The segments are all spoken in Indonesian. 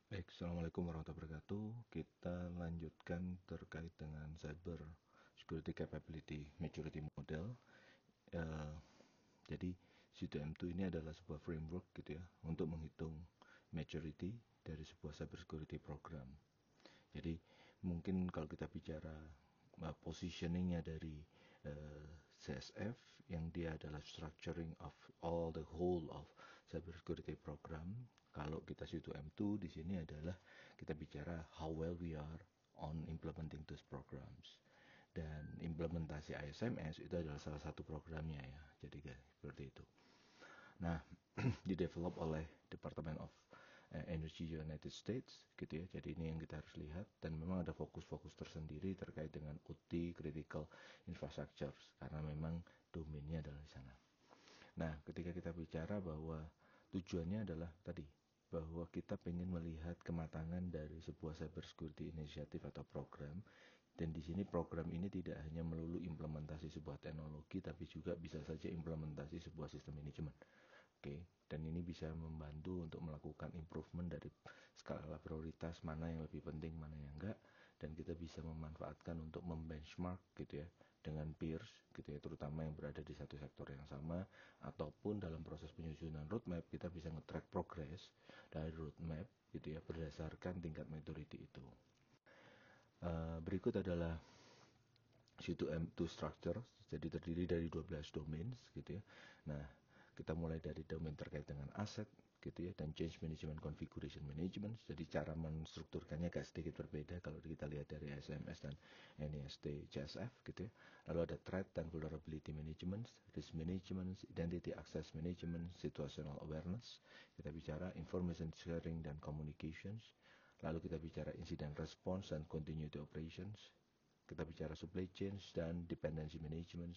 Baik, Assalamualaikum warahmatullahi wabarakatuh. Kita lanjutkan terkait dengan Cyber Security Capability Maturity Model. Eh, jadi, C2M2 ini adalah sebuah framework gitu ya, untuk menghitung maturity dari sebuah cyber security program. Jadi, mungkin kalau kita bicara positioningnya dari CSF, yang dia adalah structuring of all the whole of cyber security program. Kalau kita C2M2 di sini adalah kita bicara how well we are on implementing those programs. Dan implementasi ISMS itu adalah salah satu programnya ya. Jadi seperti itu. Nah, didevelop oleh Department of Energy United States gitu ya. Jadi ini yang kita harus lihat, dan memang ada fokus-fokus tersendiri terkait dengan OT, critical infrastructure, karena memang domainnya adalah di sana. Nah, ketika kita bicara bahwa tujuannya adalah tadi, bahwa kita ingin melihat kematangan dari sebuah cyber security initiative atau program, dan di sini program ini tidak hanya melulu implementasi sebuah teknologi, tapi juga bisa saja implementasi sebuah sistem manajemen. Oke, dan ini bisa membantu untuk melakukan improvement dari skala prioritas, mana yang lebih penting, mana yang enggak, dan kita bisa memanfaatkan untuk membenchmark gitu ya dengan peers gitu ya, terutama yang berada di satu sektor yang sama, ataupun dalam proses penyusunan roadmap kita bisa nge-track progress dari roadmap gitu ya berdasarkan tingkat maturity itu. Berikut adalah C2M2 structure, jadi terdiri dari 12 domains gitu ya. Nah, kita mulai dari domain terkait dengan aset gitu ya, dan change management, configuration management. Jadi cara menstrukturkannya agak sedikit berbeda kalau kita lihat dari SMS dan NIST CSF gitu ya. Lalu ada threat dan vulnerability management, risk management, identity access management, situational awareness. Kita bicara information sharing dan communications. Lalu kita bicara incident response dan continuity operations. Kita bicara supply chain dan dependency management,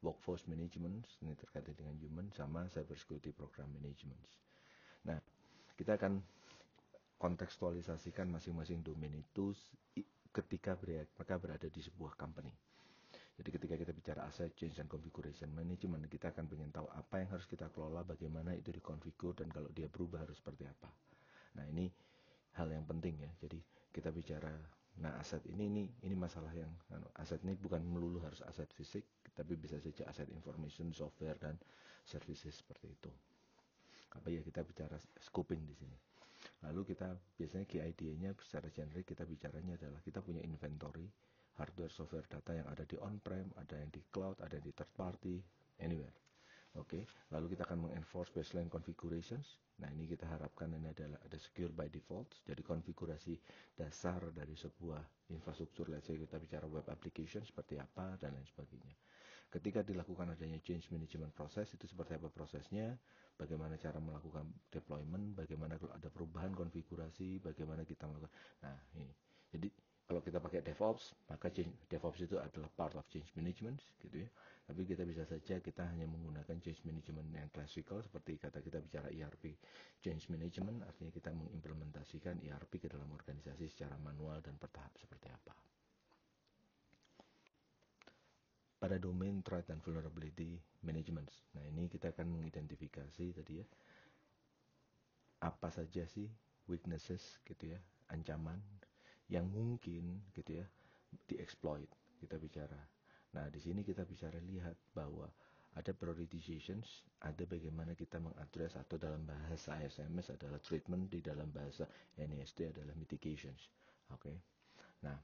workforce management, ini terkait dengan human, sama cyber security program management. Nah, kita akan kontekstualisasikan masing-masing domain itu ketika mereka berada di sebuah company. Jadi ketika kita bicara asset change dan configuration management, kita akan ingin tahu apa yang harus kita kelola, bagaimana itu dikonfigur, dan kalau dia berubah harus seperti apa. Nah, ini hal yang penting ya. Jadi kita bicara, nah aset ini masalah yang aset ini bukan melulu harus aset fisik, tapi bisa saja aset information, software, dan services seperti itu. Apa ya, kita bicara scoping di sini. Lalu kita biasanya key idea-nya secara generik kita bicaranya adalah kita punya inventory hardware, software, data yang ada di on-prem, ada yang di cloud, ada yang di third party, anywhere. Oke, lalu kita akan mengenforce baseline configurations. Nah, ini kita harapkan ini adalah ada secure by default. Jadi konfigurasi dasar dari sebuah infrastruktur, let's say kita bicara web application seperti apa dan lain sebagainya. Ketika dilakukan adanya change management proses, itu seperti apa prosesnya, bagaimana cara melakukan deployment, bagaimana kalau ada perubahan konfigurasi, bagaimana kita melakukan. Nah, ini. Jadi kalau kita pakai DevOps, maka DevOps itu adalah part of change management gitu ya. Tapi kita bisa saja kita hanya menggunakan change management yang classical, seperti kata kita bicara ERP change management, artinya kita mengimplementasikan ERP ke dalam organisasi secara manual dan bertahap seperti apa. Pada domain threat and vulnerability management, nah ini kita akan mengidentifikasi tadi ya, apa saja sih weaknesses gitu ya, ancaman yang mungkin gitu ya diexploit, kita bicara. Nah, di sini kita bicara lihat bahwa ada prioritizations, ada bagaimana kita mengadres, atau dalam bahasa ISMS adalah treatment, di dalam bahasa NIST adalah mitigations. Oke. Nah,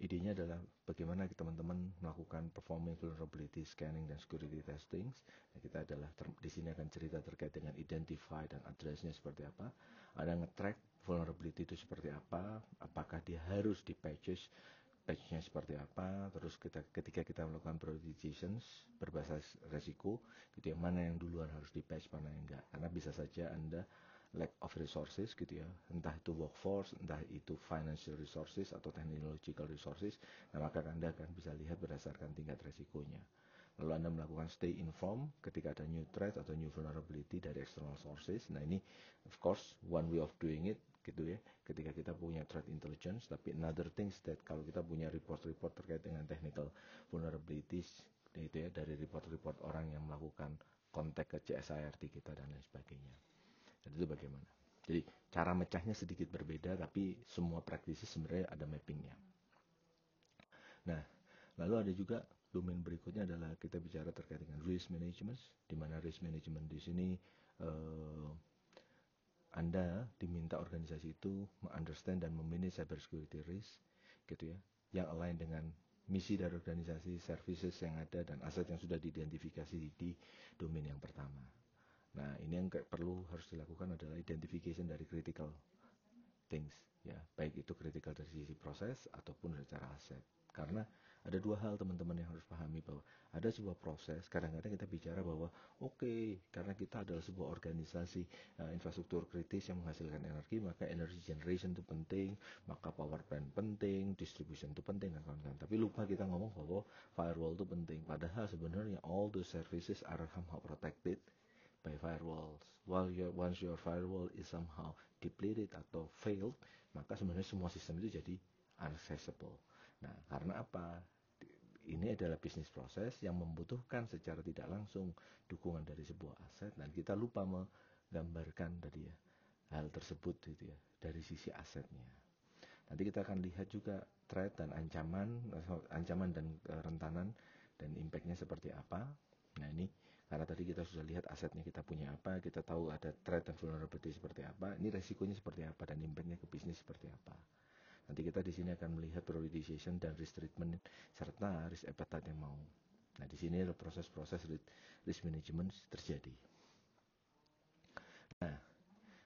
idenya adalah bagaimana teman-teman melakukan performing vulnerability scanning dan security testing. Nah, kita adalah di sini akan cerita terkait dengan identify dan addressnya seperti apa. Ada nge-track vulnerability itu seperti apa, apakah dia harus di patches, patchnya seperti apa. Terus ketika kita melakukan prioritizations berbasis resiko, gitu ya, mana yang duluan harus di patch, mana yang enggak. Karena bisa saja Anda lack of resources gitu ya, entah itu workforce, entah itu financial resources atau technological resources. Nah, maka Anda akan bisa lihat berdasarkan tingkat resikonya. Lalu Anda melakukan stay informed ketika ada new threat atau new vulnerability dari external sources. Nah, ini of course one way of doing it gitu ya, ketika kita punya threat intelligence. Tapi another things that kalau kita punya report-report terkait dengan technical vulnerabilities gitu ya, dari report-report orang yang melakukan kontak ke CSIRT kita dan lain sebagainya. Dan itu bagaimana? Jadi cara mecahnya sedikit berbeda, tapi semua praktisi sebenarnya ada mappingnya. Nah, lalu ada juga domain berikutnya adalah kita bicara terkait dengan risk management, di mana risk management di sini Anda diminta organisasi itu understand dan memanage cyber security risk, gitu ya, yang align dengan misi dari organisasi, services yang ada, dan aset yang sudah diidentifikasi di domain yang pertama. Nah, ini yang perlu harus dilakukan adalah identification dari critical things, ya, baik itu critical dari sisi proses ataupun dari cara aset. Karena ada dua hal teman-teman yang harus pahami, bahwa ada sebuah proses. Kadang-kadang kita bicara bahwa karena kita adalah sebuah organisasi infrastruktur kritis yang menghasilkan energi, maka energy generation itu penting, maka power plant penting, distribution itu penting, dan kawan-kawan. Tapi lupa kita ngomong bahwa firewall itu penting. Padahal sebenarnya all those services are somehow protected by firewalls. Once your firewall is somehow depleted atau failed, maka sebenarnya semua sistem itu jadi unaccessible. Nah, karena apa? Ini adalah bisnis proses yang membutuhkan secara tidak langsung dukungan dari sebuah aset, dan kita lupa menggambarkan tadi ya hal tersebut gitu ya dari sisi asetnya. Nanti kita akan lihat juga threat dan ancaman dan kerentanan dan impactnya seperti apa. Nah, ini karena tadi kita sudah lihat asetnya kita punya apa, kita tahu ada threat dan vulnerability seperti apa, ini resikonya seperti apa, dan impactnya ke bisnis seperti apa. Nanti kita di sini akan melihat prioritization dan risk treatment serta risk appetite yang mau. Nah, di sini ada proses-proses risk management terjadi. Nah,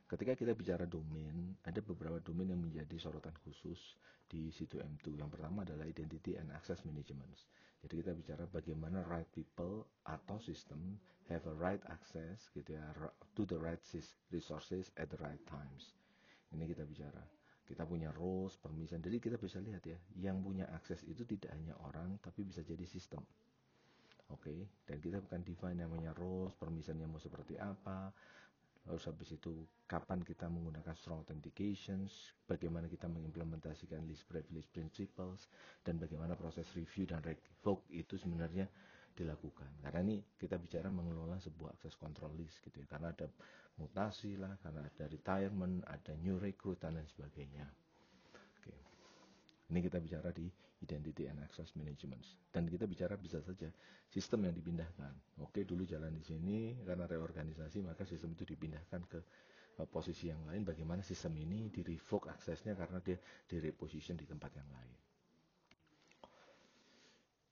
ketika kita bicara domain, ada beberapa domain yang menjadi sorotan khusus di C2M2. Yang pertama adalah identity and access management. Jadi kita bicara bagaimana right people atau system have a right access gitu ya, to the right resources at the right times. Ini kita bicara. Kita punya roles, permission. Jadi kita bisa lihat ya, yang punya akses itu tidak hanya orang, tapi bisa jadi sistem. Oke, dan kita bukan define namanya roles, permissionnya mau seperti apa. Lalu habis itu kapan kita menggunakan strong authentications, bagaimana kita mengimplementasikan least privilege principles, dan bagaimana proses review dan revoke itu sebenarnya dilakukan. Karena ini kita bicara mengelola sebuah access control list gitu ya, karena ada mutasi lah, karena ada retirement, ada new recruit dan lain sebagainya. Oke. Ini kita bicara di identity and access management. Dan kita bicara bisa saja sistem yang dipindahkan. Oke, dulu jalan di sini karena reorganisasi, maka sistem itu dipindahkan ke posisi yang lain. Bagaimana sistem ini di revoke aksesnya karena dia di reposition di tempat yang lain.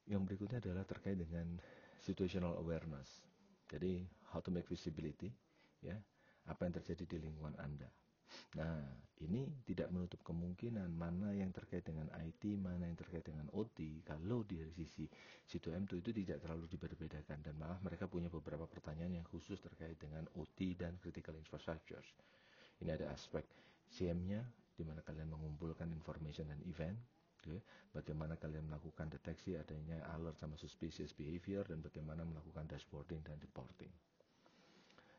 Yang berikutnya adalah terkait dengan situational awareness. Jadi how to make visibility, ya, apa yang terjadi di lingkungan Anda. Nah, ini tidak menutup kemungkinan mana yang terkait dengan IT, mana yang terkait dengan OT. Kalau di sisi C2M2 itu tidak terlalu dibedakan, dan malah mereka punya beberapa pertanyaan yang khusus terkait dengan OT dan critical infrastructure. Ini ada aspek CM-nya, di mana kalian mengumpulkan information dan event. Bagaimana kalian melakukan deteksi adanya alert sama suspicious behavior, dan bagaimana melakukan dashboarding dan reporting.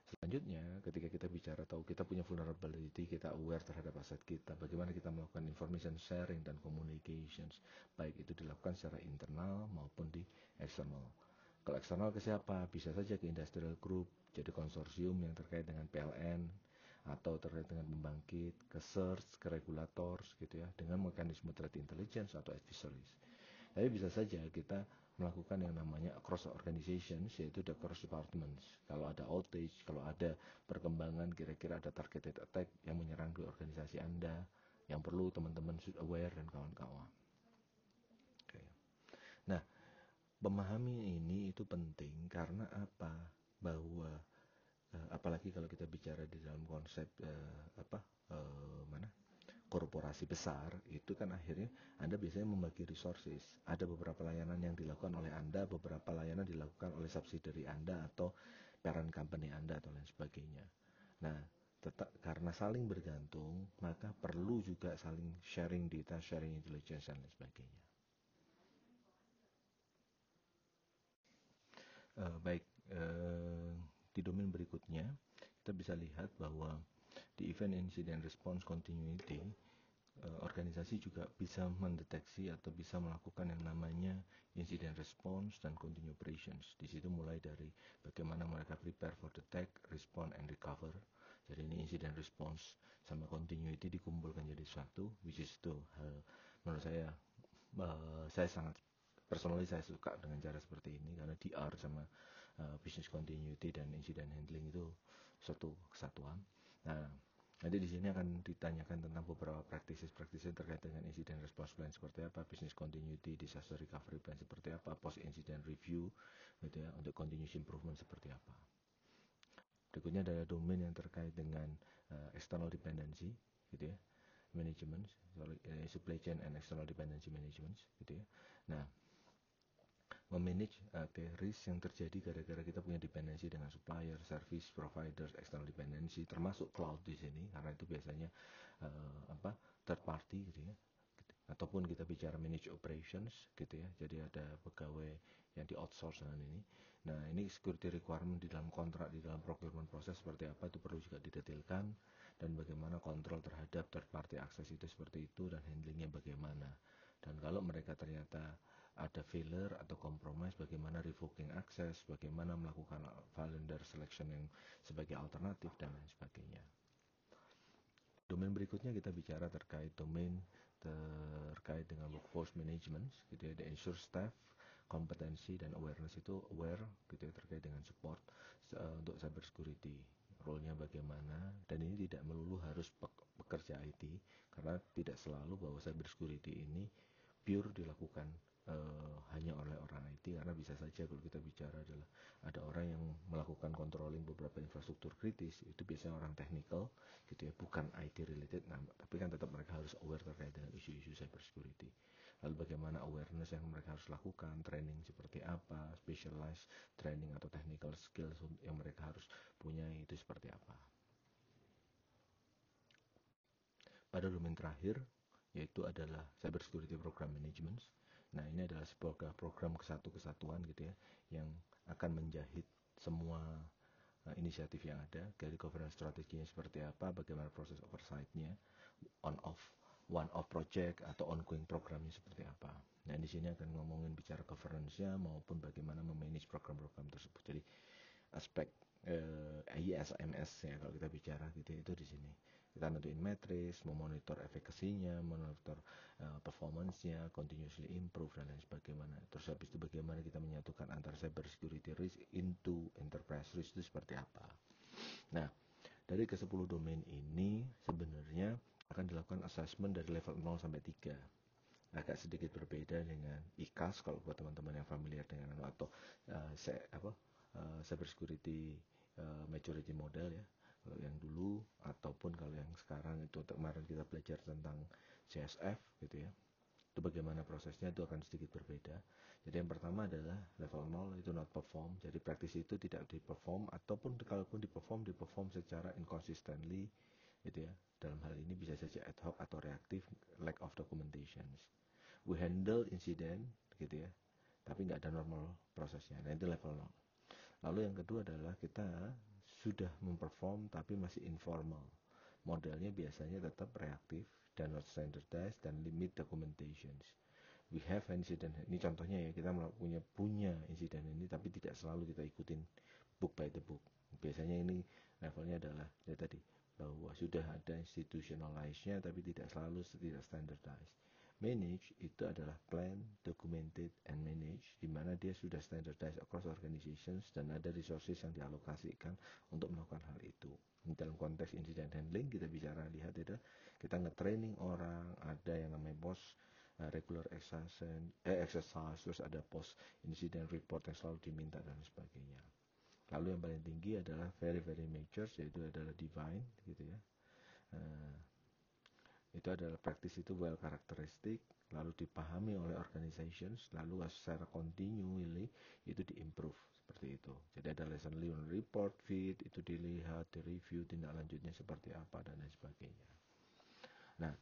Selanjutnya, ketika kita bicara tahu kita punya vulnerability, kita aware terhadap aset kita, bagaimana kita melakukan information sharing dan communications, baik itu dilakukan secara internal maupun di eksternal. Kalau eksternal ke siapa? Bisa saja ke industrial group, jadi konsorsium yang terkait dengan PLN, atau terkait dengan pembangkit, ke search, ke regulators gitu ya, dengan mekanisme threat intelligence atau advisories. Tapi bisa saja kita melakukan yang namanya across organizations, yaitu the cross departments. Kalau ada outage, kalau ada perkembangan, kira-kira ada targeted attack yang menyerang di organisasi Anda, yang perlu teman-teman aware dan kawan-kawan. Oke. Nah, memahami ini itu penting karena apa? Bahwa apalagi kalau kita bicara di dalam konsep korporasi besar, itu kan akhirnya Anda biasanya membagi resources. Ada beberapa layanan yang dilakukan oleh Anda, beberapa layanan dilakukan oleh subsidiary Anda atau parent company Anda atau lain sebagainya. Nah, tetap karena saling bergantung, maka perlu juga saling sharing data, sharing intelligence dan lain sebagainya. Baik, di domain berikutnya kita bisa lihat bahwa di event incident response continuity, organisasi juga bisa mendeteksi atau bisa melakukan yang namanya incident response dan continue operations. Di situ mulai dari bagaimana mereka prepare for detect, respond, and recover, Jadi ini incident response sama continuity dikumpulkan jadi satu, which is itu hal menurut saya sangat personally saya suka dengan cara seperti ini karena DR sama business continuity dan incident handling itu suatu kesatuan. Nah, nanti di sini akan ditanyakan tentang beberapa practices terkait dengan incident response plan seperti apa, business continuity, disaster recovery plan seperti apa, post incident review, gitu ya, untuk continuous improvement seperti apa. Berikutnya adalah domain yang terkait dengan external dependency, gitu ya, management, supply chain and external dependency management, gitu ya. Nah, memanage risk yang terjadi gara-gara kita punya dependency dengan supplier, service providers, external dependency, termasuk cloud di sini, karena itu biasanya third party, gitu ya. Ataupun kita bicara manage operations, gitu ya. Jadi ada pegawai yang di outsource dengan ini. Nah, ini security requirement di dalam kontrak, di dalam procurement proses seperti apa itu perlu juga didetailkan, dan bagaimana kontrol terhadap third party access itu seperti itu, dan handlingnya bagaimana. Dan kalau mereka ternyata ada failure atau compromise, bagaimana revoking access, bagaimana melakukan vendor selection yang sebagai alternatif, dan lain sebagainya. Domain berikutnya kita bicara terkait domain terkait dengan workforce management, gitu ya, the ensure staff kompetensi dan awareness itu aware, gitu ya, terkait dengan support untuk cyber security, role-nya bagaimana, dan ini tidak melulu harus pekerja IT, karena tidak selalu bahwa cyber security ini pure dilakukan hanya oleh orang IT, karena bisa saja kalau kita bicara adalah ada orang yang melakukan controlling beberapa infrastruktur kritis, itu biasanya orang technical, gitu ya, bukan IT related. Nah, tapi kan tetap mereka harus aware terkait dengan isu-isu cyber security. Lalu bagaimana awareness yang mereka harus lakukan, training seperti apa, specialized training atau technical skills yang mereka harus punya itu seperti apa. Pada domain terakhir, yaitu adalah cyber security program management. Nah, ini adalah sebuah program kesatuan, gitu ya, yang akan menjahit semua inisiatif yang ada, dari governance strateginya seperti apa, bagaimana proses oversight-nya, one off project atau ongoing programnya seperti apa. Nah, di sini akan ngomongin bicara governance-nya maupun bagaimana memanage program-program tersebut. Jadi aspek ISMS ya kalau kita bicara, gitu, itu di sini. Kita nentuin matriks, memonitor efekasinya, memonitor performance-nya, continuously improve, dan lain sebagainya. Terus habis itu bagaimana kita menyatukan antara cyber security risk into enterprise risk itu seperti apa. Nah, dari ke-10 domain ini sebenarnya akan dilakukan assessment dari level 0 sampai 3. Agak sedikit berbeda dengan ICAS kalau buat teman-teman yang familiar dengan atau cyber security maturity model ya. Kalau yang dulu ataupun kalau yang sekarang itu kemarin kita belajar tentang CSF, gitu ya. Itu bagaimana prosesnya itu akan sedikit berbeda. Jadi yang pertama adalah level 0 itu not perform. Jadi praktisi itu tidak di-perform, ataupun kalaupun di-perform secara inconsistently, gitu ya. Dalam hal ini bisa saja ad hoc atau reaktif, lack of documentations. We handle incident, gitu ya, tapi nggak ada normal prosesnya. Nah, itu level 0. Lalu yang kedua adalah kita sudah memperform tapi masih informal. Modelnya biasanya tetap reaktif dan not standardized dan limit documentations. We have incident. Ini contohnya ya, kita punya insiden ini tapi tidak selalu kita ikutin book by the book. Biasanya ini levelnya adalah ya tadi, bahwa sudah ada institutionalized-nya tapi tidak selalu tidak standardized. Manage itu adalah plan, documented, and manage, di mana dia sudah standardized across organizations dan ada resources yang dialokasikan untuk melakukan hal itu. Dalam konteks incident handling kita bicara lihat itu, kita nge-training orang, ada yang namanya post regular exercise, terus ada post incident report yang selalu diminta dan sebagainya. Lalu yang paling tinggi adalah very very major, yaitu adalah divine, gitu ya. Itu adalah praktis itu well karakteristik, lalu dipahami oleh organizations, lalu secara continually itu diimprove seperti itu. Jadi ada lesson learned report, feed, itu dilihat, direview, tindak lanjutnya seperti apa, dan lain sebagainya. Nah,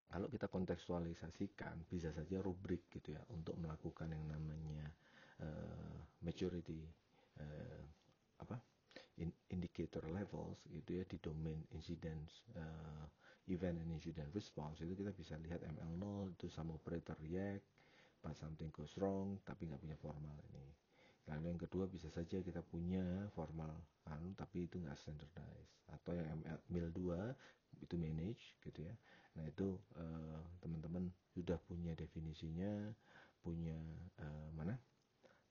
kalau kita kontekstualisasikan, bisa saja rubrik, gitu ya, untuk melakukan yang namanya maturity indicator levels, gitu ya, di domain incidents, event and incident response. Itu kita bisa lihat ML0 itu sama operator react, but something goes wrong, tapi nggak punya formal ini. Lalu yang kedua bisa saja kita punya formal tapi itu nggak standardized, atau yang MIL 2 itu manage gitu ya. Nah itu teman-teman sudah punya definisinya, punya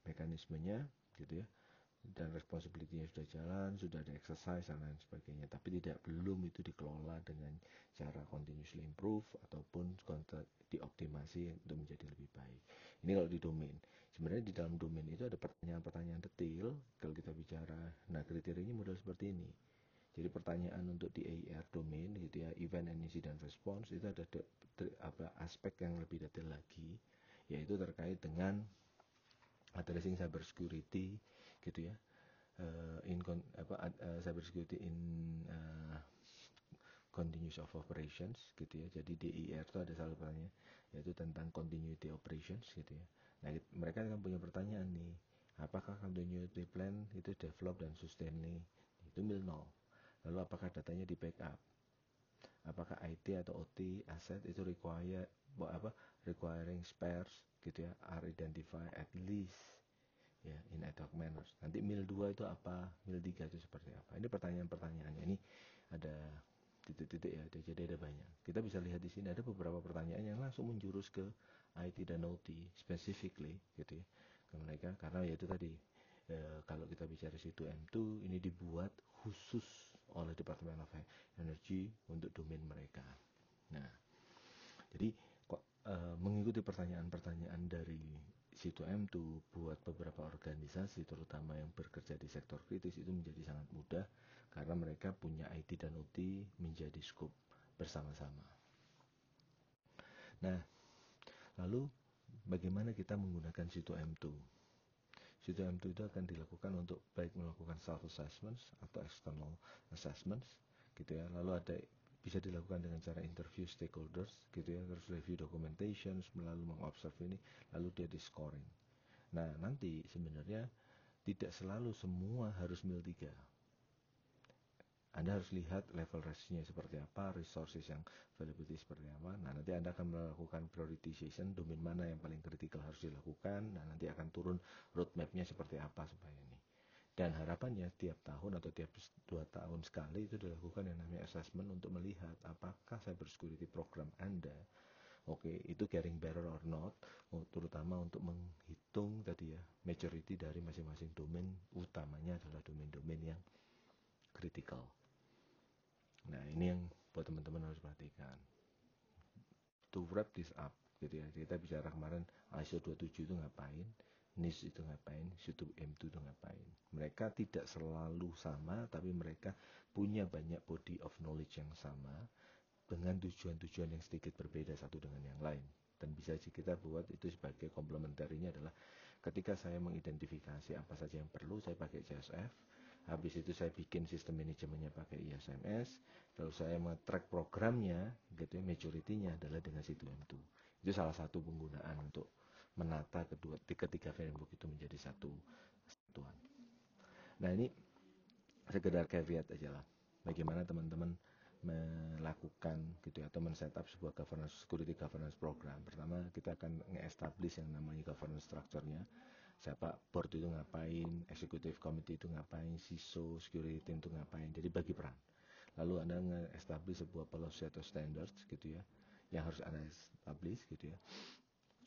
mekanismenya gitu ya, dan responsibility-nya sudah jalan, sudah ada exercise dan lain sebagainya, tapi belum itu dikelola dengan cara continuously improve ataupun dioptimasi untuk menjadi lebih baik. Ini kalau di domain. Sebenarnya di dalam domain itu ada pertanyaan-pertanyaan detail kalau kita bicara. Nah, kriterianya model seperti ini. Jadi pertanyaan untuk di AER domain gitu ya, event and incident response, itu ada aspek yang lebih detail lagi, yaitu terkait dengan addressing cyber security gitu ya, cyber security in continuous of operations gitu ya. Jadi di IR itu ada salah satunya yaitu tentang continuity operations gitu ya. Nah, mereka akan punya pertanyaan nih, apakah continuity plan itu develop dan sustain nih? Itu MIL 0. Lalu apakah datanya di backup? Apakah IT atau OT aset itu requiring spares gitu ya, are identified at least ya in ad hoc manner. Nanti MIL 2 itu apa, MIL 3 itu seperti apa. Ini pertanyaan-pertanyaannya ini ada titik-titik ya, jadi ada banyak. Kita bisa lihat di sini ada beberapa pertanyaan yang langsung menjurus ke IT dan OT specifically gitu ya ke mereka, karena yaitu tadi kalau kita bicara C2M2 ini dibuat khusus oleh Departemen of Energy untuk domain mereka. Nah, jadi mengikuti pertanyaan-pertanyaan dari C2M2 buat beberapa organisasi terutama yang bekerja di sektor kritis itu menjadi sangat mudah karena mereka punya IT dan OT menjadi scope bersama-sama. Nah, lalu bagaimana kita menggunakan C2M2? C2M2 itu akan dilakukan untuk baik melakukan self-assessments atau external assessments gitu ya. Lalu bisa dilakukan dengan cara interview stakeholders gitu ya, terus review documentation, lalu mengobserve ini, lalu dia di scoring. Nah, nanti sebenarnya tidak selalu semua harus MIL 3. Anda harus lihat level risk-nya seperti apa, resources yang availability seperti apa. Nah, nanti Anda akan melakukan prioritization, domain mana yang paling kritikal harus dilakukan, dan nanti akan turun roadmap-nya seperti apa supaya ini. Dan harapannya tiap tahun atau tiap 2 tahun sekali itu dilakukan yang namanya assessment untuk melihat apakah cyber security program Anda itu getting better or not, terutama untuk menghitung tadi ya maturity dari masing-masing domain, utamanya adalah domain-domain yang kritikal. Nah, ini yang buat teman-teman harus perhatikan. To wrap this up gitu ya, kita bicara kemarin ISO 27 itu ngapain, NIST itu ngapain, C2M2 itu ngapain. Mereka tidak selalu sama, tapi mereka punya banyak body of knowledge yang sama dengan tujuan-tujuan yang sedikit berbeda satu dengan yang lain. Dan bisa kita buat itu sebagai komplementarinya adalah ketika saya mengidentifikasi apa saja yang perlu, saya pakai CSF. Habis itu saya bikin sistem manajemennya pakai ISMS. Lalu saya track programnya, gitu ya, maturity-nya adalah dengan C2M2. Itu salah satu penggunaan untuk menata ketiga framework itu menjadi satu satuan. Nah, ini sekedar caveat aja lah. Bagaimana teman-teman melakukan gitu ya, atau men-setup sebuah security governance program. Pertama, kita akan nge-establish yang namanya governance structure-nya. Siapa board itu ngapain, executive committee itu ngapain, CISO, security team itu ngapain. Jadi bagi peran. Lalu Anda nge-establish sebuah policy atau standards gitu ya, yang harus Anda establish gitu ya.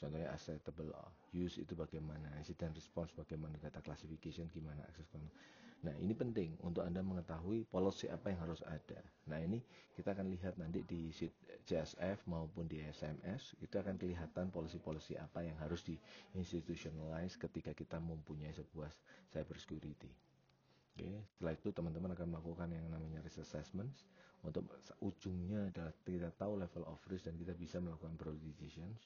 Contohnya acceptable use itu bagaimana, incident response bagaimana, data classification gimana, access control. Nah, ini penting untuk Anda mengetahui policy apa yang harus ada. Nah, ini kita akan lihat nanti di CSF maupun di SMS, itu akan kelihatan policy-policy apa yang harus di institutionalize ketika kita mempunyai sebuah cyber security. Oke, setelah itu teman-teman akan melakukan yang namanya risk assessment. Untuk ujungnya adalah kita tahu level of risk dan kita bisa melakukan prioritizations.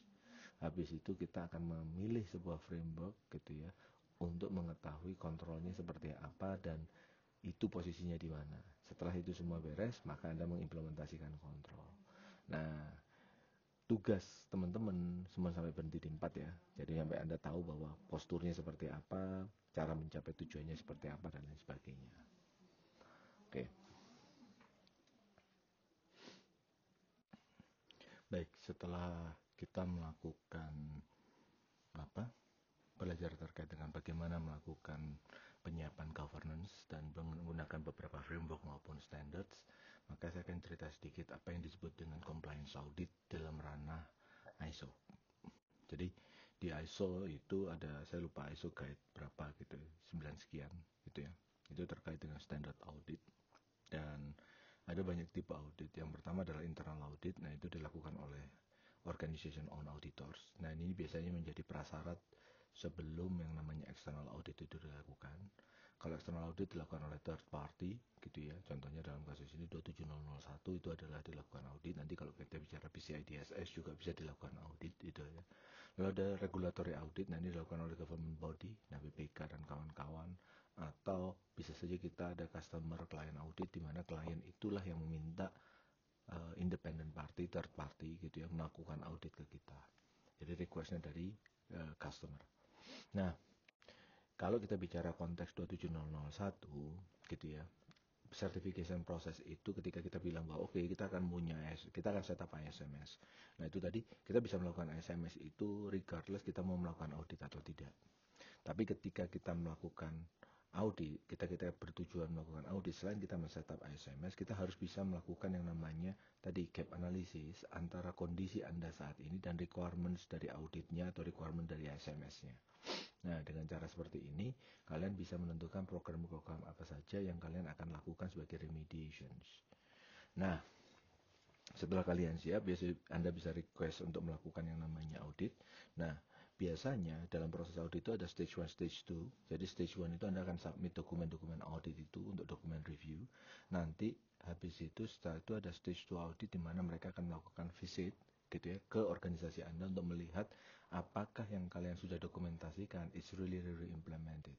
Habis itu kita akan memilih sebuah framework gitu ya untuk mengetahui kontrolnya seperti apa dan itu posisinya di mana. Setelah itu semua beres, maka Anda mengimplementasikan kontrol. Nah, tugas teman-teman semua sampai berhenti di 4 ya. Jadi sampai Anda tahu bahwa posturnya seperti apa, cara mencapai tujuannya seperti apa dan lain sebagainya. Oke. Baik, setelah kita melakukan belajar terkait dengan bagaimana surveillance audit dalam ranah ISO. Jadi di ISO itu ada, saya lupa ISO guide berapa gitu, 9 sekian gitu ya. Itu terkait dengan standar audit. Dan ada banyak tipe audit. Yang pertama adalah internal audit. Nah, itu dilakukan oleh organization own auditors. Nah, ini biasanya menjadi prasyarat sebelum yang namanya external audit itu dilakukan. Kalau external audit dilakukan oleh third party gitu ya. Contohnya dalam kasus ini 27001 itu adalah dilakukan audit. Nanti kalau kita bicara PCI DSS juga bisa dilakukan audit gitu ya. Lalu ada regulatory audit. Nah, ini dilakukan oleh government body, nah BPK dan kawan-kawan. Atau bisa saja kita ada customer client audit, di mana klien itulah yang meminta independent party, third party gitu ya, melakukan audit ke kita. Jadi requestnya dari customer. Nah, kalau kita bicara konteks 27001 gitu ya, certification process itu ketika kita bilang bahwa oke, kita akan kita akan setup ISMS. Nah, itu tadi kita bisa melakukan ISMS itu regardless kita mau melakukan audit atau tidak. Tapi ketika kita melakukan audit, kita bertujuan melakukan audit, selain kita men-setup ISMS, kita harus bisa melakukan yang namanya tadi gap analysis antara kondisi Anda saat ini dan requirements dari auditnya atau requirement dari ISMS-nya. Nah, dengan cara seperti ini, kalian bisa menentukan program-program apa saja yang kalian akan lakukan sebagai remediations. Nah, setelah kalian siap, Anda bisa request untuk melakukan yang namanya audit. Nah, biasanya dalam proses audit itu ada stage 1, stage 2. Jadi stage 1 itu Anda akan submit dokumen-dokumen audit itu untuk dokumen review. Nanti habis itu setelah itu ada stage 2 audit di mana mereka akan melakukan visit gitu ya ke organisasi Anda untuk melihat apakah yang kalian sudah dokumentasikan is really implemented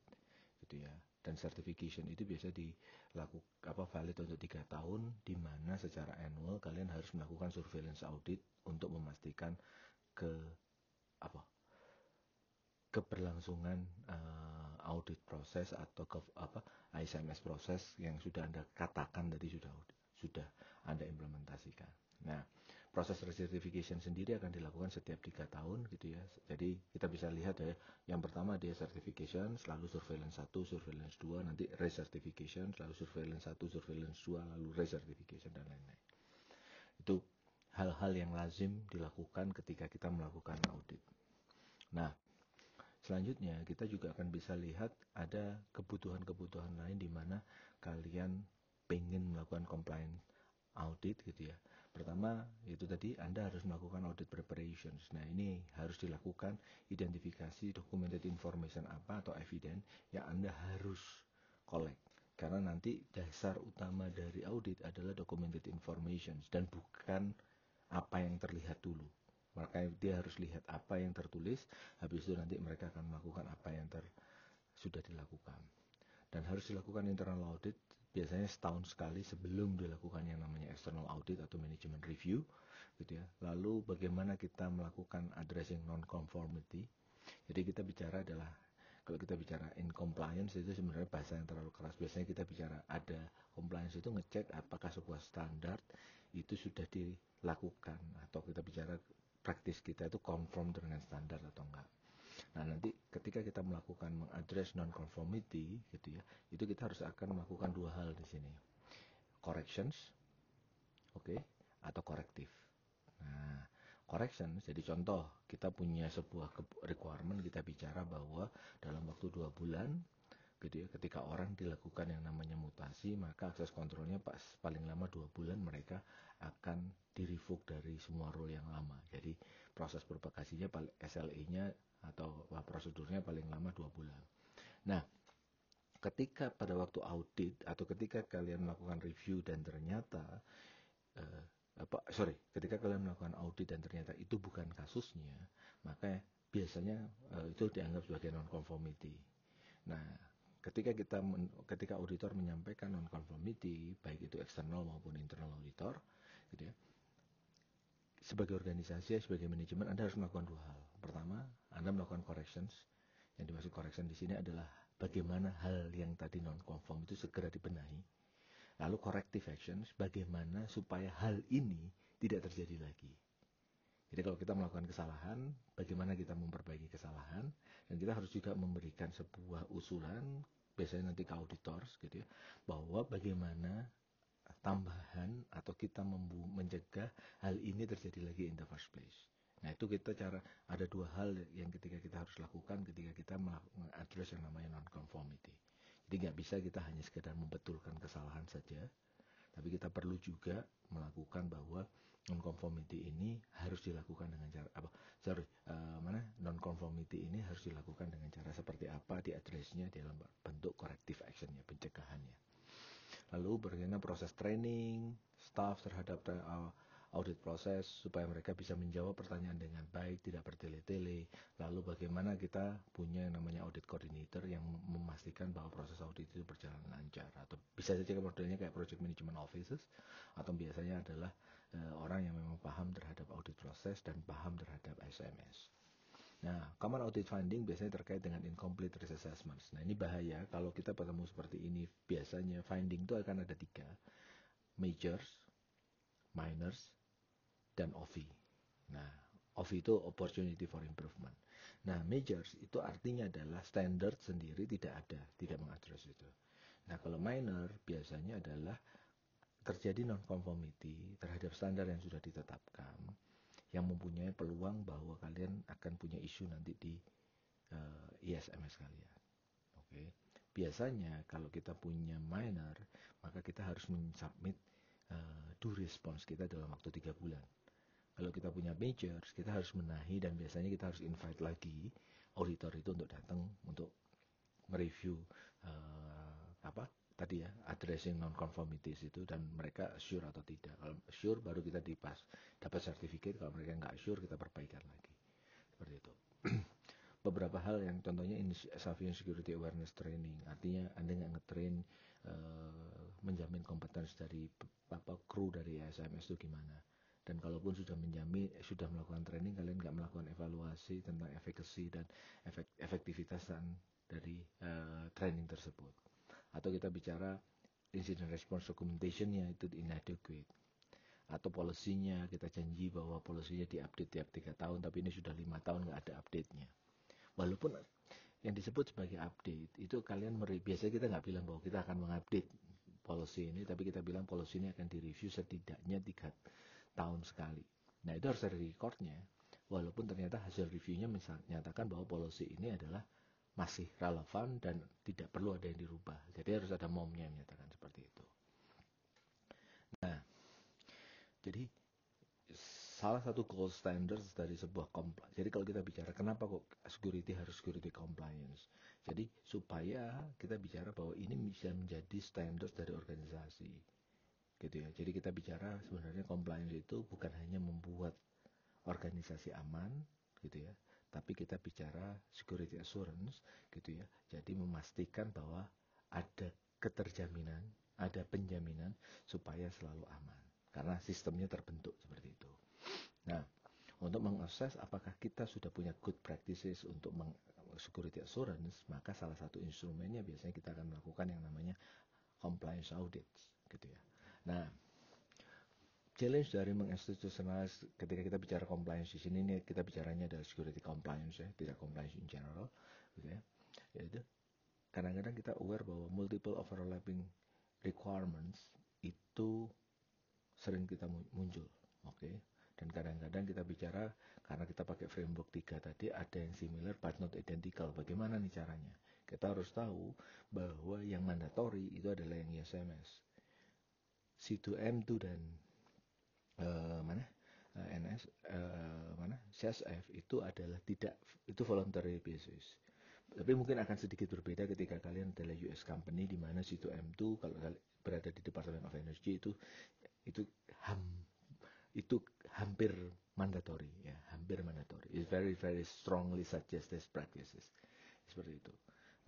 gitu ya. Dan certification itu biasa dilakukan valid untuk 3 tahun, di mana secara annual kalian harus melakukan surveillance audit untuk memastikan ke keberlangsungan audit proses atau ISMS proses yang sudah Anda katakan tadi sudah Anda implementasikan. Nah, proses recertification sendiri akan dilakukan setiap 3 tahun gitu ya. Jadi kita bisa lihat ya, yang pertama dia certification, selalu surveillance 1, surveillance 2, nanti recertification, selalu surveillance 1, surveillance 2, lalu recertification dan lain-lain. Itu hal-hal yang lazim dilakukan ketika kita melakukan audit. Nah, selanjutnya kita juga akan bisa lihat ada kebutuhan-kebutuhan lain di mana kalian pengen melakukan compliance audit gitu ya. Pertama itu tadi Anda harus melakukan audit preparations. Nah, ini harus dilakukan identifikasi documented information apa atau evidence yang Anda harus collect. Karena nanti dasar utama dari audit adalah documented information dan bukan apa yang terlihat dulu. Maka dia harus lihat apa yang tertulis, habis itu nanti mereka akan melakukan apa yang sudah dilakukan. Dan harus dilakukan internal audit biasanya setahun sekali sebelum dilakukan yang namanya external audit atau management review gitu ya. Lalu bagaimana kita melakukan addressing non-conformity. Jadi kita bicara adalah, kalau kita bicara in compliance itu sebenarnya bahasa yang terlalu keras. Biasanya kita bicara ada compliance itu ngecek apakah sebuah standar itu sudah dilakukan, atau kita bicara praktis kita itu conform dengan standar atau enggak. Nah, nanti ketika kita melakukan mengadres non-conformity gitu ya, itu kita harus akan melakukan dua hal di sini. Corrections, oke, atau korektif. Nah, corrections, jadi contoh, kita punya sebuah requirement, kita bicara bahwa dalam waktu 2 bulan gitu ya, ketika orang dilakukan yang namanya mutasi, maka akses kontrolnya paling lama 2 bulan mereka akan di-revoke dari semua role yang lama. Jadi proses propagasinya SLA-nya atau prosedurnya paling lama 2 bulan. Nah, ketika pada waktu audit atau ketika kalian melakukan review dan ternyata ketika kalian melakukan audit dan ternyata itu bukan kasusnya, maka biasanya itu dianggap sebagai non-conformity. Nah, ketika auditor menyampaikan non-conformity, baik itu eksternal maupun internal auditor, gitu ya, sebagai organisasi, sebagai manajemen, Anda harus melakukan dua hal. Pertama, Anda melakukan corrections. Yang dimaksud correction di sini adalah bagaimana hal yang tadi non-conform itu segera dibenahi. Lalu corrective actions, bagaimana supaya hal ini tidak terjadi lagi. Jadi kalau kita melakukan kesalahan, bagaimana kita memperbaiki kesalahan, dan kita harus juga memberikan sebuah usulan, biasanya nanti ke auditors gitu ya, bahwa bagaimana tambahan atau kita mencegah hal ini terjadi lagi in the first place. Nah itu kita ada dua hal yang ketika kita harus lakukan ketika kita mengadres yang namanya non-conformity. Jadi nggak bisa kita hanya sekedar membetulkan kesalahan saja, tapi kita perlu juga melakukan bahwa non-conformity ini harus dilakukan dengan cara non-conformity ini harus dilakukan dengan cara seperti apa, diadresnya dalam bentuk corrective actionnya, pencegahannya. Lalu bagaimana proses training staff terhadap audit proses supaya mereka bisa menjawab pertanyaan dengan baik, tidak bertele-tele. Lalu bagaimana kita punya yang namanya audit coordinator yang memastikan bahwa proses audit itu berjalan lancar. Atau bisa saja modelnya kayak project management officers, atau biasanya adalah orang yang memang paham terhadap audit proses dan paham terhadap SMS. Nah, common audit finding biasanya terkait dengan incomplete risk assessments. Nah, ini bahaya kalau kita bertemu seperti ini. Biasanya finding itu akan ada 3. Majors, minors, dan OV. Nah, OV itu opportunity for improvement. Nah, majors itu artinya adalah standard sendiri tidak ada, tidak mengadres itu. Nah, kalau minor biasanya adalah terjadi non-conformity terhadap standar yang sudah ditetapkan, yang mempunyai peluang bahwa kalian akan punya isu nanti di ISMS kalian. Oke. Biasanya kalau kita punya minor, maka kita harus mensubmit due response kita dalam waktu 3 bulan. Kalau kita punya majors, kita harus menahi dan biasanya kita harus invite lagi auditor itu untuk datang untuk mereview tadi ya, addressing non-conformities itu, dan mereka sure atau tidak. Kalau sure baru kita dapat sertifikat, kalau mereka nggak sure kita perbaikan lagi. Seperti itu. Beberapa hal yang contohnya Aviation Security Awareness Training, artinya Anda nggak ngetrain menjamin kompetensi dari kru dari SMS itu gimana. Dan kalaupun sudah melakukan training, kalian nggak melakukan evaluasi tentang efekasi dan efektivitas dari training tersebut. Atau kita bicara incident response documentation-nya itu inadequate. Atau polisinya, kita janji bahwa polisinya diupdate tiap 3 tahun, tapi ini sudah 5 tahun nggak ada update-nya. Walaupun yang disebut sebagai update, itu kalian biasanya kita nggak bilang bahwa kita akan mengupdate policy ini, tapi kita bilang policy ini akan direview setidaknya 3 tahun sekali. Nah itu harus ada recordnya. Walaupun ternyata hasil reviewnya menyatakan bahwa policy ini adalah masih relevan dan tidak perlu ada yang dirubah. Jadi harus ada MOM-nya yang menyatakan seperti itu. Nah, jadi salah satu gold standards dari sebuah compliance. Jadi kalau kita bicara kenapa kok security harus security compliance. Jadi supaya kita bicara bahwa ini bisa menjadi standar dari organisasi. Gitu ya. Jadi kita bicara sebenarnya compliance itu bukan hanya membuat organisasi aman, gitu ya, tapi kita bicara security assurance, gitu ya. Jadi memastikan bahwa ada keterjaminan, ada penjaminan supaya selalu aman, karena sistemnya terbentuk seperti itu. Nah, untuk mengakses apakah kita sudah punya good practices untuk security assurance, maka salah satu instrumennya biasanya kita akan melakukan yang namanya compliance audits, gitu ya. Nah, challenge dari menginstitutionalize ketika kita bicara compliance di sini, ini kita bicaranya adalah security compliance ya, tidak compliance in general, gitu ya. Yaitu kadang-kadang kita aware bahwa multiple overlapping requirements itu sering kita muncul, oke. Dan kadang-kadang kita bicara karena kita pakai framework 3 tadi, ada yang similar but not identical. Bagaimana nih caranya? Kita harus tahu bahwa yang mandatory itu adalah yang ISMS. C2M2 dan CSF itu adalah itu voluntary basis. Tapi mungkin akan sedikit berbeda ketika kalian adalah US company, di mana C2M2 kalau berada di Department of Energy itu hampir mandatory ya, hampir mandatory. It's very very strongly suggested practices. Seperti itu.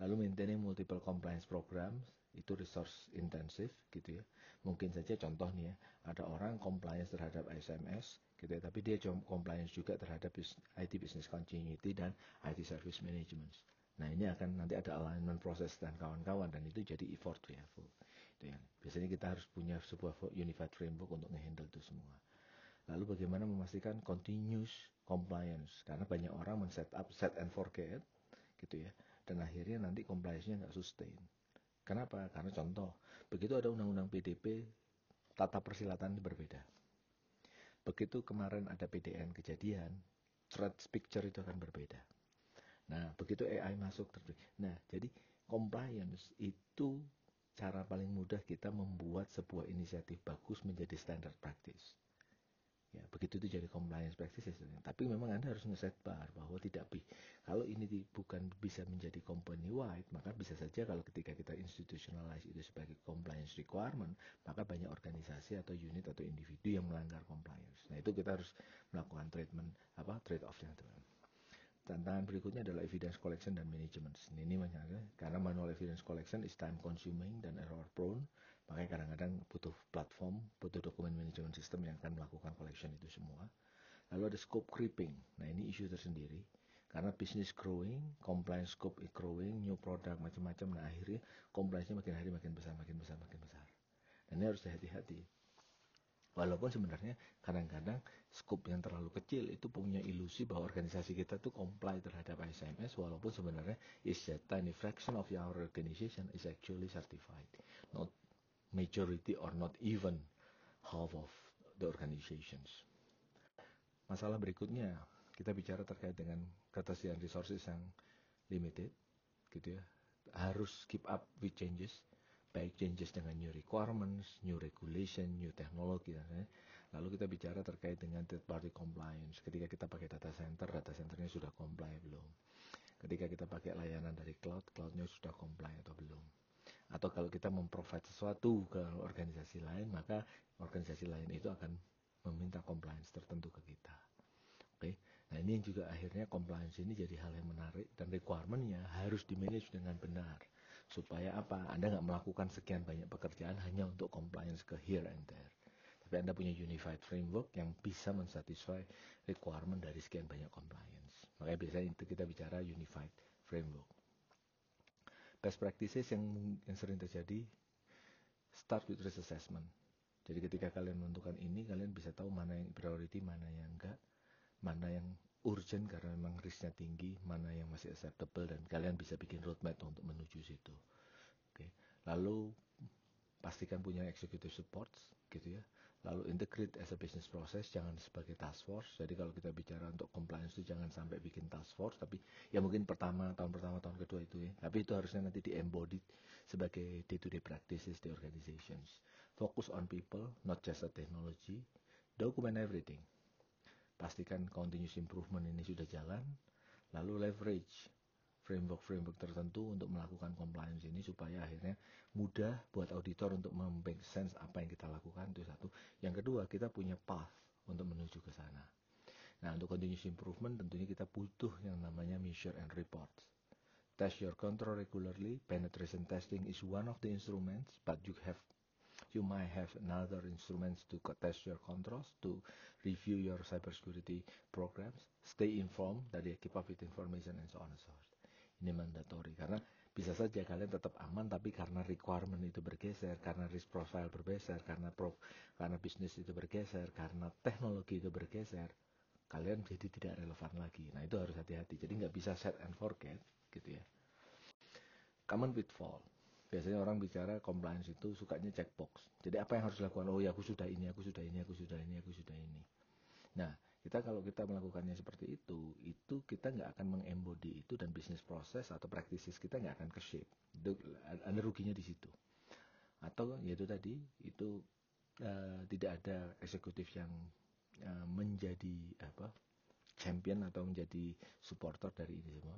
Lalu maintaining multiple compliance programs itu resource intensive gitu ya. Mungkin saja contoh nih ya, ada orang compliance terhadap SMS gitu ya, tapi dia compliance juga terhadap IT business continuity dan IT service management. Nah ini akan nanti ada alignment proses dan kawan-kawan, dan itu jadi effort ya. Itu ya. Biasanya kita harus punya sebuah unified framework untuk nge-handle itu semua. Lalu bagaimana memastikan continuous compliance, karena banyak orang set and forget gitu ya, dan akhirnya nanti compliance-nya nggak sustain. Kenapa? Karena contoh, begitu ada undang-undang PDP tata persilatan berbeda. Begitu kemarin ada PDN kejadian, threat picture itu akan berbeda. Nah, begitu AI masuk, nah jadi compliance itu cara paling mudah kita membuat sebuah inisiatif bagus menjadi standard practice. Ya, begitu itu jadi compliance practices. Tapi memang Anda harus nge-set bar bahwa kalau ini bukan bisa menjadi company wide, maka bisa saja kalau ketika kita institutionalize itu sebagai compliance requirement, maka banyak organisasi atau unit atau individu yang melanggar compliance. Nah, itu kita harus melakukan trade-off-nya. Tantangan berikutnya adalah evidence collection dan management. Ini karena manual evidence collection is time consuming dan error prone, makanya kadang-kadang butuh platform, butuh dokumen management system yang akan melakukan collection itu semua. Lalu ada scope creeping. Nah, ini isu tersendiri. Karena business growing, compliance scope is growing, new product macam-macam. Nah, akhirnya compliance-nya makin hari makin besar. Dan ini harus hati-hati. Walaupun sebenarnya kadang-kadang scope yang terlalu kecil itu punya ilusi bahwa organisasi kita tuh comply terhadap ISMS, walaupun sebenarnya is a tiny fraction of our organization is actually certified. Not majority or not even half of the organizations. Masalah berikutnya, kita bicara terkait dengan ketersediaan resources yang limited, gitu ya. Harus keep up with changes, baik changes dengan new requirements, new regulation, new technology. Lalu kita bicara terkait dengan third party compliance. Ketika kita pakai data centernya sudah comply belum? Ketika kita pakai layanan dari cloudnya sudah comply atau belum? Atau kalau kita memprovide sesuatu ke organisasi lain, maka organisasi lain itu akan meminta compliance tertentu ke kita. Oke. Nah, ini juga akhirnya compliance ini jadi hal yang menarik dan requirement-nya harus di-manage dengan benar. Supaya apa? Anda nggak melakukan sekian banyak pekerjaan hanya untuk compliance ke here and there. Tapi Anda punya unified framework yang bisa mensatisfy requirement dari sekian banyak compliance. Makanya biasanya itu kita bicara unified framework. Best practices yang sering terjadi, start with risk assessment. Jadi ketika kalian menentukan ini, kalian bisa tahu mana yang priority, mana yang enggak, mana yang urgent karena memang risknya tinggi, mana yang masih acceptable, dan kalian bisa bikin roadmap untuk menuju situ. Oke. Lalu pastikan punya executive support, gitu ya. Lalu integrate as a business process, jangan sebagai task force. Jadi kalau kita bicara untuk compliance itu jangan sampai bikin task force, tapi ya mungkin tahun pertama, tahun kedua itu ya. Tapi itu harusnya nanti di-embodied sebagai day-to-day practices di organizations. Focus on people, not just on technology. Document everything. Pastikan continuous improvement ini sudah jalan. Lalu leverage framework tertentu untuk melakukan compliance ini supaya akhirnya mudah buat auditor untuk make sense apa yang kita lakukan, itu satu. Yang kedua, kita punya path untuk menuju ke sana. Nah, untuk continuous improvement tentunya kita butuh yang namanya measure and report. Test your control regularly. Penetration testing is one of the instruments, but you might have another instruments to test your controls, to review your cybersecurity programs, stay informed, dari keep up with information and so on and so forth. Ini mandatory karena bisa saja kalian tetap aman, tapi karena requirement itu bergeser, karena risk profile bergeser, karena bisnis itu bergeser, karena teknologi itu bergeser, kalian jadi tidak relevan lagi. Nah, itu harus hati-hati. Jadi nggak bisa set and forget, gitu ya. Common pitfall. Biasanya orang bicara compliance itu sukanya checkbox. Jadi apa yang harus dilakukan? Oh ya, aku sudah ini. Nah, kalau kita melakukannya seperti itu kita nggak akan mengembody itu, dan bisnis proses atau practices kita nggak akan ke-shape. Ada ruginya di situ. Atau yaitu tadi, itu tidak ada eksekutif yang menjadi champion atau menjadi supporter dari ini semua.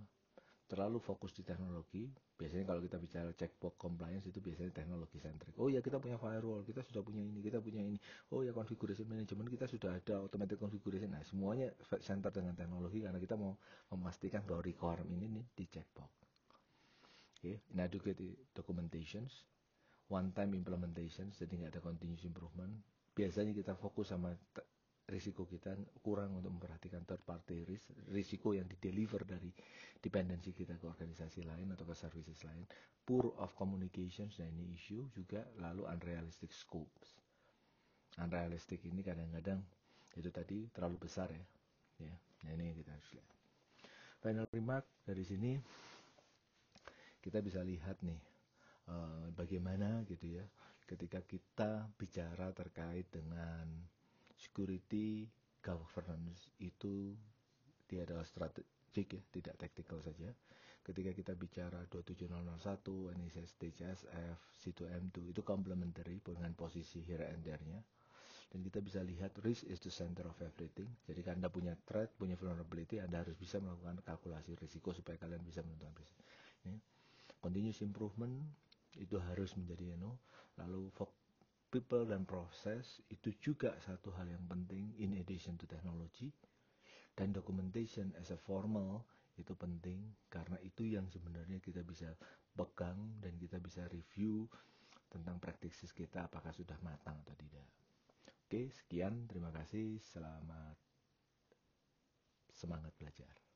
Terlalu fokus di teknologi. Biasanya kalau kita bicara checkbox compliance itu biasanya teknologi centric. Oh ya, kita punya firewall, kita sudah punya ini, kita punya ini. Oh ya, configuration management kita sudah ada, automatic configuration. Nah, semuanya center dengan teknologi karena kita mau memastikan bahwa requirement ini di checkbox. Okay. Inadequate documentations, one time implementations, jadi nggak ada continuous improvement. Biasanya kita fokus sama risiko kita, kurang untuk memperhatikan third party risk, risiko yang di-deliver dari dependensi kita ke organisasi lain atau ke services lain. Poor of communications, nah ini isu juga. Lalu unrealistic scopes. Unrealistic ini kadang-kadang itu tadi terlalu besar ya. Nah, ini kita harus lihat. Final remark dari sini kita bisa lihat nih bagaimana gitu ya ketika kita bicara terkait dengan security governance itu dia adalah strategik ya, tidak tactical saja. Ketika kita bicara 27001, NIST, CSF, C2M2 itu complementary dengan posisi here and there-nya. Dan kita bisa lihat risk is the center of everything. Jadi kalau Anda punya threat, punya vulnerability, Anda harus bisa melakukan kalkulasi risiko supaya kalian bisa menentukan risk. Ya. Continuous improvement itu harus menjadi lalu people dan proses itu juga satu hal yang penting in addition to technology. Dan documentation as a formal itu penting karena itu yang sebenarnya kita bisa pegang dan kita bisa review tentang practices kita apakah sudah matang atau tidak. Oke, sekian, terima kasih, selamat semangat belajar.